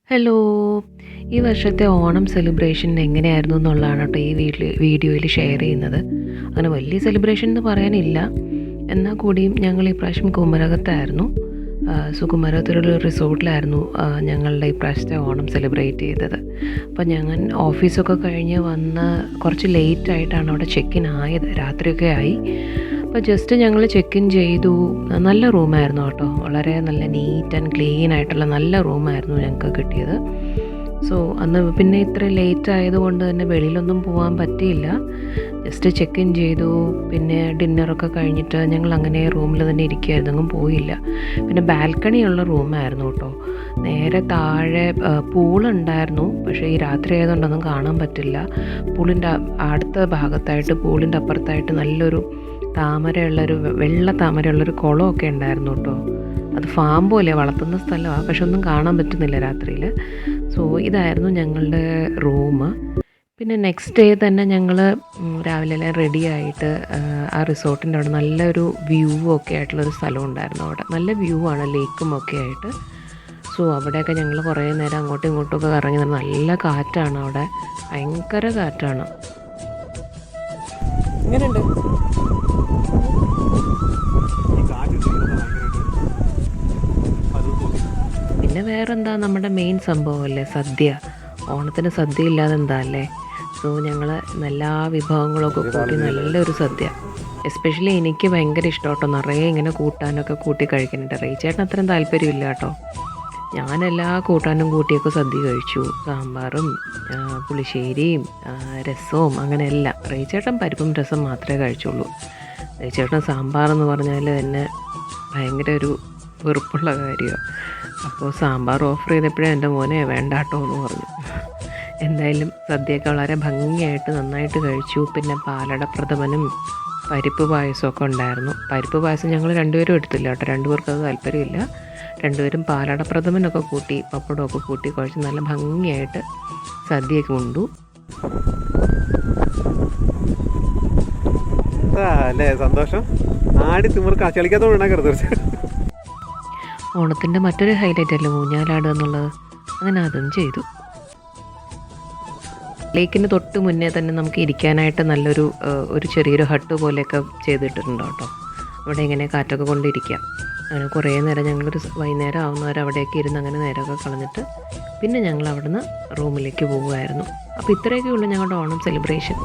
Hello! ഈ വർഷത്തെ Onam celebration എങ്ങനെയായിരുന്നു എന്നുള്ളതാണ് കേട്ടോ ഈ വീഡിയോയിൽ ഷെയർ ചെയ്യുന്നത്. അങ്ങനെ വലിയ സെലിബ്രേഷൻ എന്ന് പറയാനില്ല. എന്നാൽ കൂടിയും ഞങ്ങൾ ഇപ്രാവശ്യം കുമരകത്തായിരുന്നു. കുമരകത്തൊരു റിസോർട്ടിലായിരുന്നു ഞങ്ങളുടെ ഇപ്രാവശ്യത്തെ ഓണം സെലിബ്രേറ്റ് ചെയ്തത്. അപ്പോൾ ഞങ്ങൾ ഓഫീസൊക്കെ കഴിഞ്ഞ് വന്ന് കുറച്ച് ലേറ്റായിട്ടാണ് അവിടെ ചെക്ക് ഇൻ ആയത്. രാത്രിയൊക്കെ ആയി. അപ്പോൾ ജസ്റ്റ് ഞങ്ങൾ ചെക്ക് ഇൻ ചെയ്തു. നല്ല റൂമായിരുന്നു കേട്ടോ. വളരെ നല്ല നീറ്റ് ആൻഡ് ക്ലീൻ ആയിട്ടുള്ള നല്ല റൂമായിരുന്നു ഞങ്ങൾക്ക് കിട്ടിയത്. അന്ന് പിന്നെ ഇത്ര ലേറ്റ് ആയതുകൊണ്ട് തന്നെ വെളിയിലൊന്നും പോകാൻ പറ്റിയില്ല. ജസ്റ്റ് ചെക്ക് ഇൻ ചെയ്തു. പിന്നെ ഡിന്നറൊക്കെ കഴിഞ്ഞിട്ട് ഞങ്ങൾ അങ്ങനെ റൂമിൽ തന്നെ ഇരിക്കുകയായിരുന്നു, എങ്ങും പോയില്ല. പിന്നെ ബാൽക്കണിയുള്ള റൂമായിരുന്നു കേട്ടോ. നേരെ താഴെ പൂളുണ്ടായിരുന്നു. പക്ഷേ ഈ രാത്രി ആയതുകൊണ്ടൊന്നും കാണാൻ പറ്റില്ല. പൂളിൻ്റെ അടുത്ത ഭാഗത്തായിട്ട്, പൂളിൻ്റെ അപ്പുറത്തായിട്ട് നല്ലൊരു താമരയുള്ളൊരു വെള്ള താമരയുള്ളൊരു കുളമൊക്കെ ഉണ്ടായിരുന്നു കേട്ടോ. അത് ഫാം പോലെ വളർത്തുന്ന സ്ഥലമാണ്, പക്ഷെ ഒന്നും കാണാൻ പറ്റുന്നില്ല രാത്രിയിൽ. ഇതായിരുന്നു ഞങ്ങളുടെ റൂം. പിന്നെ നെക്സ്റ്റ് ഡേ തന്നെ ഞങ്ങൾ രാവിലെ എല്ലാം റെഡി ആയിട്ട് ആ റിസോർട്ടിൻ്റെ അവിടെ നല്ലൊരു വ്യൂ ഒക്കെ ആയിട്ടുള്ളൊരു സ്ഥലം ഉണ്ടായിരുന്നു. അവിടെ നല്ല വ്യൂ ആണ്, ലേക്കും ഒക്കെ ആയിട്ട്. അവിടെയൊക്കെ ഞങ്ങൾ കുറേ നേരം അങ്ങോട്ടും ഇങ്ങോട്ടും ഒക്കെ കറങ്ങി. നല്ല കാറ്റാണ് അവിടെ, ഭയങ്കര കാറ്റാണ്. എങ്ങനെയുണ്ട്? പിന്നെ വേറെന്താ, നമ്മുടെ മെയിൻ സംഭവമല്ലേ സദ്യ. ഓണത്തിന് സദ്യ ഇല്ലാതെ എന്താ അല്ലേ. ഞങ്ങൾ എല്ലാ വിഭവങ്ങളൊക്കെ കൂട്ടി നല്ലൊരു സദ്യ. എസ്പെഷ്യലി എനിക്ക് ഭയങ്കര ഇഷ്ടം കേട്ടോ. നിറയെ ഇങ്ങനെ കൂട്ടാനൊക്കെ കൂട്ടി കഴിക്കുന്നുണ്ട്. റേച്ചേട്ടന് അത്രയും താല്പര്യമില്ല കേട്ടോ. ഞാനെല്ലാ കൂട്ടാനും കൂട്ടിയൊക്കെ സദ്യ കഴിച്ചു. സാമ്പാറും പുളിശ്ശേരിയും രസവും അങ്ങനെ എല്ലാം. റേച്ചേട്ടൻ പരിപ്പും രസം മാത്രമേ കഴിച്ചുള്ളൂ. റേച്ചേട്ടൻ സാമ്പാറെന്ന് പറഞ്ഞാൽ തന്നെ ഭയങ്കര ഒരു വെറുപ്പുള്ള കാര്യമാണ്. അപ്പോൾ സാമ്പാർ ഓഫർ ചെയ്തപ്പോഴേ എൻ്റെ മോനെ വേണ്ട കേട്ടോ എന്ന് പറഞ്ഞു. എന്തായാലും സദ്യയൊക്കെ വളരെ ഭംഗിയായിട്ട് നന്നായിട്ട് കഴിച്ചു. പിന്നെ പാലട പ്രഥമനും പരിപ്പ് പായസമൊക്കെ ഉണ്ടായിരുന്നു. പരിപ്പ് പായസം ഞങ്ങൾ രണ്ടുപേരും എടുത്തില്ല കേട്ടോ. രണ്ടുപേർക്കും അത് താല്പര്യമില്ല. രണ്ടുപേരും പാലട പ്രഥമനൊക്കെ കൂട്ടി പപ്പടമൊക്കെ കൂട്ടി കുഴച്ച് നല്ല ഭംഗിയായിട്ട് സദ്യയൊക്കെ ഉണ്ടു. അല്ലേ സന്തോഷം. ആടി തിമിർക്കാ ചളിക്കാത്തോണ്ടാക്കരുത്. ഓണത്തിൻ്റെ മറ്റൊരു ഹൈലൈറ്റ് അല്ലേ ഊഞ്ഞാലാടുക എന്നുള്ളത്. അങ്ങനെ അതും ചെയ്തു. ലേക്കിന് തൊട്ട് മുന്നേ തന്നെ നമുക്ക് ഇരിക്കാനായിട്ട് നല്ലൊരു ചെറിയൊരു ഹട്ട് പോലെയൊക്കെ ചെയ്തിട്ടുണ്ട് കേട്ടോ. അവിടെ ഇങ്ങനെ കാറ്റൊക്കെ കൊണ്ടിരിക്കാം. അങ്ങനെ കുറേ നേരം ഞങ്ങളൊരു വൈകുന്നേരം ആവുന്നവരെ അവിടെയൊക്കെ ഇരുന്ന് അങ്ങനെ നേരമൊക്കെ കളഞ്ഞിട്ട് പിന്നെ ഞങ്ങൾ അവിടുന്ന് റൂമിലേക്ക് പോവുമായിരുന്നു. അപ്പോൾ ഇത്രയൊക്കെ ഉള്ളൂ ഞങ്ങളുടെ ഓണം സെലിബ്രേഷൻ.